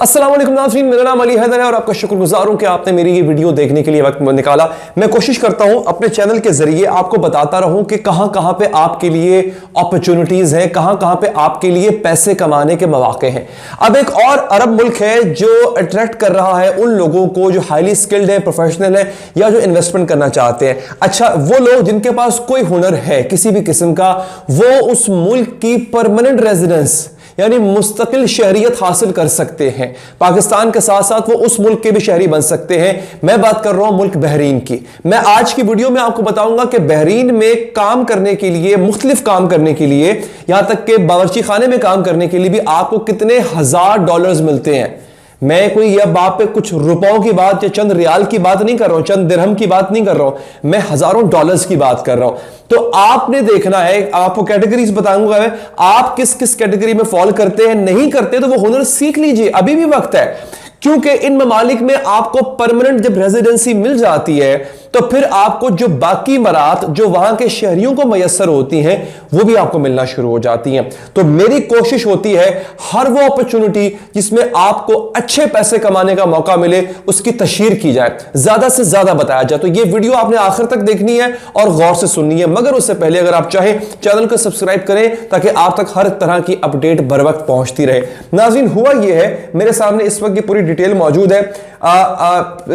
अस्सलाम वालेकुम नाज़रीन, मेरा नाम अली हैदर है और आपका शुक्रगुजार हूं कि आपने मेरी ये वीडियो देखने के लिए वक्त निकाला। मैं कोशिश करता हूं अपने चैनल के जरिए आपको बताता रहूं कि कहां कहां पे आपके लिए अपॉर्चुनिटीज हैं, कहां कहां पे आपके लिए पैसे कमाने के मौके हैं। अब एक और अरब मुल्क है जो अट्रैक्ट कर रहा है उन लोगों को जो हाईली स्किल्ड है, प्रोफेशनल है या जो इन्वेस्टमेंट करना चाहते हैं। अच्छा, वो लोग जिनके पास कोई हुनर है किसी भी किस्म का, वो उस मुल्क की परमानेंट रेजिडेंस यानी मुस्तकिल शहरियत हासिल कर सकते हैं। पाकिस्तान के साथ साथ वो उस मुल्क के भी शहरी बन सकते हैं। मैं बात कर रहा हूं मुल्क बहरीन की। मैं आज की वीडियो में आपको बताऊंगा कि बहरीन में काम करने के लिए, मुख्तलिफ काम करने के लिए, यहां तक कि बावर्ची खाने में काम करने के लिए भी आपको कितने हजार डॉलर्स मिलते हैं। मैं कोई यह बात पे कुछ रुपयों की बात या चंद रियाल की बात नहीं कर रहा हूं, चंद दिरहम की बात नहीं कर रहा हूं, मैं हजारों डॉलर्स की बात कर रहा हूं। तो आपने देखना है, आपको कैटेगरीज बताऊंगा, आप किस किस कैटेगरी में फॉल करते हैं, नहीं करते तो वो हुनर सीख लीजिए, अभी भी वक्त है। क्योंकि इन ममालिक में आपको परमानेंट जब रेजिडेंसी मिल जाती है तो फिर आपको जो बाकी मरात जो वहां के शहरियों को मयसर होती हैं वो भी आपको मिलना शुरू हो जाती हैं। तो मेरी कोशिश होती है हर वो अपॉर्चुनिटी जिसमें आपको अच्छे पैसे कमाने का मौका मिले उसकी तशहीर की जाए, ज्यादा से ज्यादा बताया जाए। तो ये वीडियो आपने आखिर तक देखनी है और गौर से सुननी है, मगर उससे पहले अगर आप चाहें चैनल को सब्सक्राइब करें ताकि आप तक हर तरह की अपडेट बर वक्त पहुंचती रहे। नाज़रीन, हुआ यह है, मेरे सामने इस वक्त ये पूरी डिटेल मौजूद है।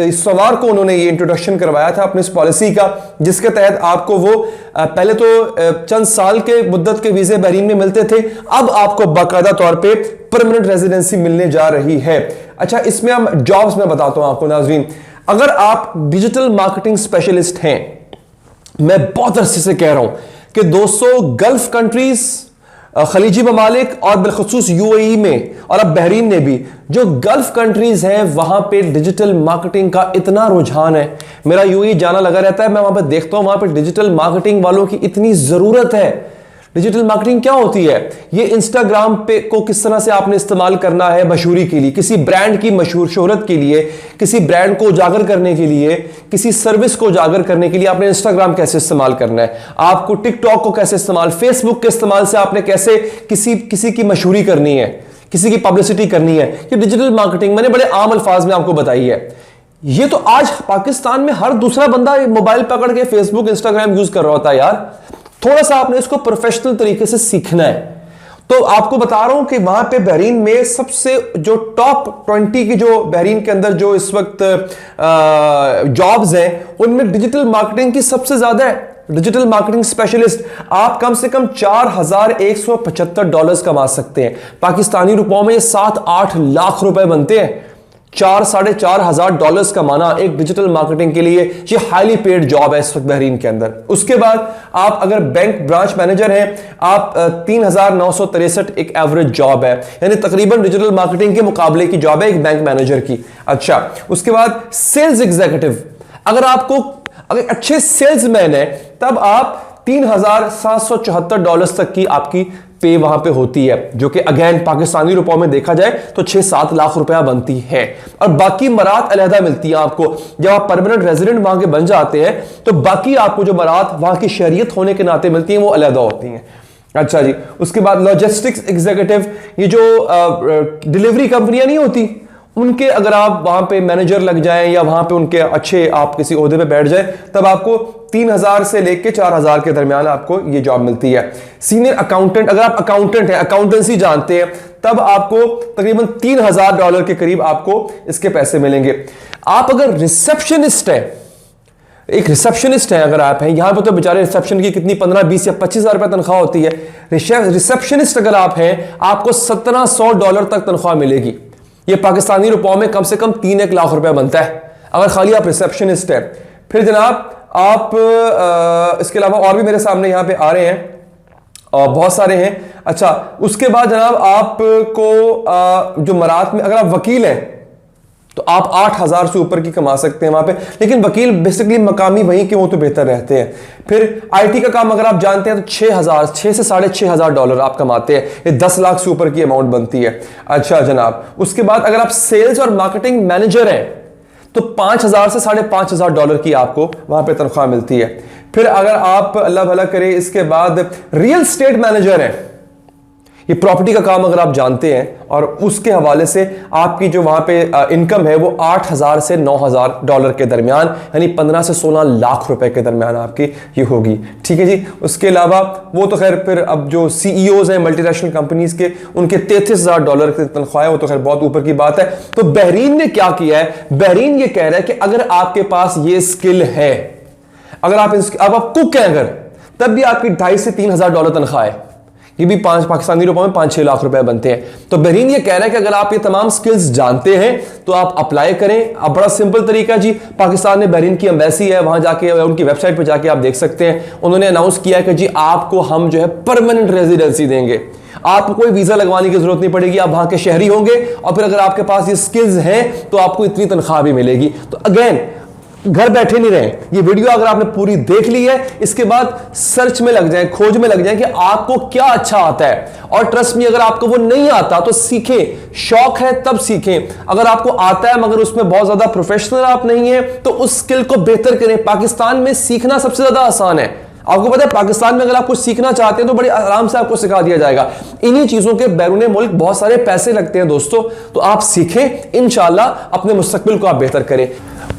इस सोमवार को उन्होंने ये इंट्रोडक्शन करवाया था अपनी इस पॉलिसी का, जिसके तहत आपको वो पहले तो चंद साल के मुद्दत के वीजे बहरीन में मिलते थे, अब आपको बाकायदा तौर पे परमानेंट रेजिडेंसी मिलने जा रही है। अच्छा, इसमें हम जॉब्स में बताता हूं आपको नाज़रीन। अगर आप डिजिटल मार्केटिंग स्पेशलिस्ट हैं, मैं बहुत अरसे से कह रहा हूं कि दोस्तों गल्फ कंट्रीज, खलीजी ममालिक और बिलखुसूस यूएई में और अब बहरीन में भी जो गल्फ कंट्रीज हैं वहां पे डिजिटल मार्केटिंग का इतना रुझान है। मेरा यूएई जाना लगा रहता है, मैं वहां पे देखता हूं वहां पे डिजिटल मार्केटिंग वालों की इतनी जरूरत है। डिजिटल मार्केटिंग क्या होती है? ये इंस्टाग्राम पे को किस तरह से आपने इस्तेमाल करना है मशहूरी के लिए, किसी ब्रांड की मशहूर शोहरत के लिए, किसी ब्रांड को उजागर करने के लिए, किसी सर्विस को उजागर करने के लिए आपने इंस्टाग्राम कैसे इस्तेमाल करना है, आपको टिकटॉक को कैसे इस्तेमाल, फेसबुक के इस्तेमाल से आपने कैसे किसी की मशहूरी करनी है, किसी की पब्लिसिटी करनी है। ये डिजिटल मार्केटिंग मैंने बड़े आम अल्फाज में आपको बताई है। ये तो आज पाकिस्तान में हर दूसरा बंदा मोबाइल पकड़ के फेसबुक इंस्टाग्राम यूज कर रहा होता है यार। थोड़ा सा आपने इसको प्रोफेशनल तरीके से सीखना है। तो आपको बता रहा हूं कि वहां पे बहरीन में सबसे जो टॉप 20 की जो बहरीन के अंदर जो इस वक्त जॉब्स हैं उनमें डिजिटल मार्केटिंग की सबसे ज्यादा है। डिजिटल मार्केटिंग स्पेशलिस्ट आप कम से कम 4175 डॉलर्स कमा सकते हैं। पाकिस्तानी रुपयों में ये 7-8 लाख रुपए बनते हैं। 4-4.5 हजार डॉलर्स कमाना एक डिजिटल मार्केटिंग के लिए ये हाईली पेड जॉब है इस वक्त बहरीन के अंदर। उसके बाद आप अगर बैंक ब्रांच मैनेजर हैं, आप 3963 एक एवरेज जॉब है, यानी तकरीबन डिजिटल मार्केटिंग के मुकाबले की जॉब है एक बैंक मैनेजर की। अच्छा, उसके बाद सेल्स एग्जीक्यूटिव, अगर अच्छे सेल्समैन है तब आप 3774 डॉलर्स तक की आपकी पे वहां पे होती है, जो कि अगेन पाकिस्तानी रुपयों में देखा जाए तो 6-7 लाख रुपया बनती है। और बाकी मरात अलहदा मिलती है आपको। जब आप परमानेंट रेजिडेंट वहां के बन जाते हैं तो बाकी आपको जो मरात वहां की शहरियत होने के नाते मिलती हैं वो अलहदा होती हैं। अच्छा जी, उसके बाद लॉजिस्टिक्स एग्जीक्यूटिव, ये जो डिलीवरी कंपनियां नहीं होती उनके अगर आप वहां पे मैनेजर लग जाएं या वहां पे उनके अच्छे आप किसी ओहदे पे बैठ जाएं तब आपको 3000 से लेके 4000 के दरमियान आपको ये जॉब मिलती है। सीनियर अकाउंटेंट, अगर आप अकाउंटेंट हैं, अकाउंटेंसी जानते हैं, तब आपको तकरीबन 3000 डॉलर के करीब आपको इसके पैसे मिलेंगे। आप अगर रिसेप्शनिस्ट हैं, एक रिसेप्शनिस्ट है अगर आप हैं, यहां पर तो बेचारे रिसेप्शन की कितनी 15, 20 या 25 हजार रुपए तनख्वाह होती है। रिसेप्शनिस्ट अगर आप हैं आपको 1700 डॉलर तक तनख्वाह मिलेगी। ये पाकिस्तानी रुपयों में कम से कम 3-1 लाख रुपया बनता है अगर खाली आप रिसेप्शनिस्ट हैं। फिर जनाब आप इसके अलावा और भी मेरे सामने यहां पे आ रहे हैं और बहुत सारे हैं। अच्छा, उसके बाद जनाब आपको जो मरात में अगर आप वकील हैं तो आप 8000 से ऊपर की कमा सकते हैं वहां पे, लेकिन वकील बेसिकली मकामी वहीं के वो तो बेहतर रहते हैं। फिर आईटी का काम अगर आप जानते हैं तो 6 से 6500 डॉलर आप कमाते हैं, ये 10 लाख से ऊपर की अमाउंट बनती है। अच्छा जनाब, उसके बाद अगर आप सेल्स और मार्केटिंग मैनेजर हैं तो 5000 से 5500 डॉलर की आपको वहां पे तनख्वाह मिलती है। फिर अगर आप अल्लाह भला करे इसके बाद रियल एस्टेट मैनेजर हैं, ये प्रॉपर्टी का काम अगर आप जानते हैं और उसके हवाले से आपकी जो वहां पे इनकम है वो 8,000 से 9,000 डॉलर के दरमियान, यानी 15 से 16 लाख रुपए के दरमियान आपकी ये होगी। ठीक है जी। उसके अलावा वो तो खैर फिर अब जो सीईओज हैं मल्टीनेशनल कंपनीज के, उनके 33,000 डॉलर की तनख्वाह है, वो तो खैर बहुत ऊपर की बात है। तो बहरीन ने क्या किया है, बहरीन ये कह रहा है कि अगर आपके पास ये स्किल है, अगर आप कुक हैं अगर, तब भी आपकी 2,500 से 3,000 डॉलर तनख्वाह है। ये भी 5 पाकिस्तानी रुपए में 5-6 लाख रुपए बनते हैं। तो बहरीन ये कह रहा है कि अगर आप ये तमाम स्किल्स जानते हैं तो आप अप्लाई करें। अब बड़ा सिंपल तरीका जी, पाकिस्तान में बहरीन की एम्बेसी है, वहां जाके उनकी वेबसाइट पे जाके आप देख सकते हैं। उन्होंने अनाउंस किया है कि जी आपको हम जो है परमानेंट रेजिडेंसी देंगे, आपको कोई वीजा लगवाने की जरूरत नहीं पड़ेगी, आप वहां के शहरी होंगे और फिर अगर आपके पास ये स्किल्स हैं तो आपको इतनी तनख्वाह भी मिलेगी। तो अगेन घर बैठे नहीं रहे, ये वीडियो अगर आपने पूरी देख ली है, इसके बाद सर्च में लग जाए, खोज में लग जाए कि आपको क्या अच्छा आता है। और ट्रस्ट में अगर आपको वो नहीं आता तो सीखें, शौक है तब सीखें। अगर आपको आता है मगर उसमें बहुत ज्यादा प्रोफेशनल आप नहीं है तो उस स्किल को बेहतर करें। पाकिस्तान में सीखना सबसे ज्यादा आसान है। आपको पता है पाकिस्तान में अगर आप कुछ सीखना चाहते हैं तो बड़े आराम से आपको सिखा दिया जाएगा। इन्हीं चीजों के बैरून मुल्क बहुत सारे पैसे लगते हैं दोस्तों, तो आप सीखें, इंशाल्लाह अपने मुस्तकबिल को आप बेहतर करें।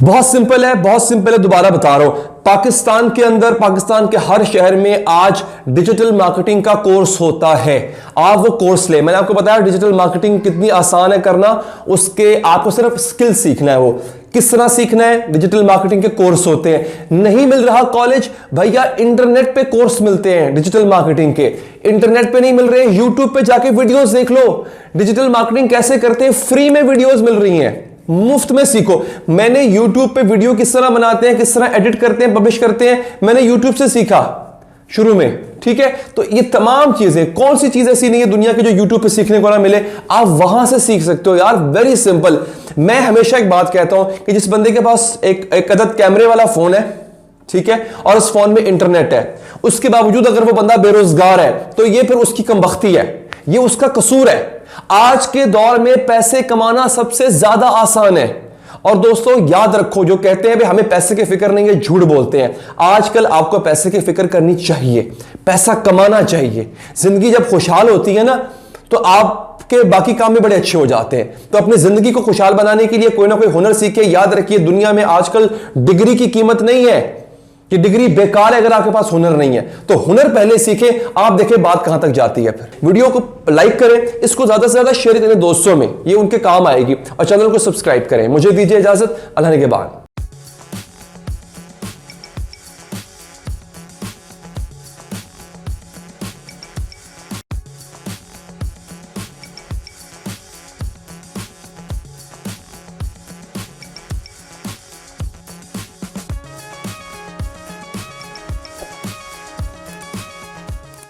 बहुत सिंपल है, बहुत सिंपल है, दोबारा बता रहा हूं। पाकिस्तान के अंदर, पाकिस्तान के हर शहर में आज डिजिटल मार्केटिंग का कोर्स होता है। आप वो कोर्स ले, मैंने आपको बताया डिजिटल मार्केटिंग कितनी आसान है करना, उसके आपको सिर्फ स्किल सीखना है। वो किस तरह सीखना है, डिजिटल मार्केटिंग के कोर्स होते हैं। नहीं मिल रहा कॉलेज, भैया इंटरनेट पे कोर्स मिलते हैं डिजिटल मार्केटिंग के। इंटरनेट पे नहीं मिल रहे, यूट्यूब पे जाके वीडियोस देख लो, डिजिटल मार्केटिंग कैसे करते हैं, फ्री में वीडियोस मिल रही हैं, मुफ्त में सीखो। मैंने YouTube पे वीडियो किस तरह बनाते हैं, किस तरह एडिट करते हैं, पब्लिश करते हैं, मैंने YouTube से सीखा शुरू में। ठीक है, तो ये तमाम चीजें, कौन सी चीज ऐसी नहीं है दुनिया की जो YouTube पे सीखने को ना मिले, आप वहां से सीख सकते हो यार, वेरी सिंपल। मैं हमेशा एक बात कहता हूं कि जिस बंदे के पास एक अदद कैमरे वाला फोन है, ठीक है, और उस फोन में इंटरनेट है, उसके बावजूद अगर वो बंदा बेरोजगार है तो ये फिर उसकी कमबख्ती है, ये उसका कसूर है। आज के दौर में पैसे कमाना सबसे ज्यादा आसान है। और दोस्तों याद रखो, जो कहते हैं भाई हमें पैसे की फिक्र नहीं है, झूठ बोलते हैं। आजकल आपको पैसे की फिक्र करनी चाहिए, पैसा कमाना चाहिए। जिंदगी जब खुशहाल होती है ना तो आपके बाकी काम भी बड़े अच्छे हो जाते हैं। तो अपनी जिंदगी को खुशहाल बनाने के लिए कोई ना कोई हुनर सीखे। याद रखिए दुनिया में आजकल डिग्री की कीमत नहीं है कि डिग्री बेकार है अगर आपके पास हुनर नहीं है। तो हुनर पहले सीखें, आप देखें बात कहां तक जाती है। फिर वीडियो को लाइक करें, इसको ज्यादा से ज्यादा शेयर करें दोस्तों में, ये उनके काम आएगी, और चैनल को सब्सक्राइब करें। मुझे दीजिए इजाजत, अल्लाह के बाद।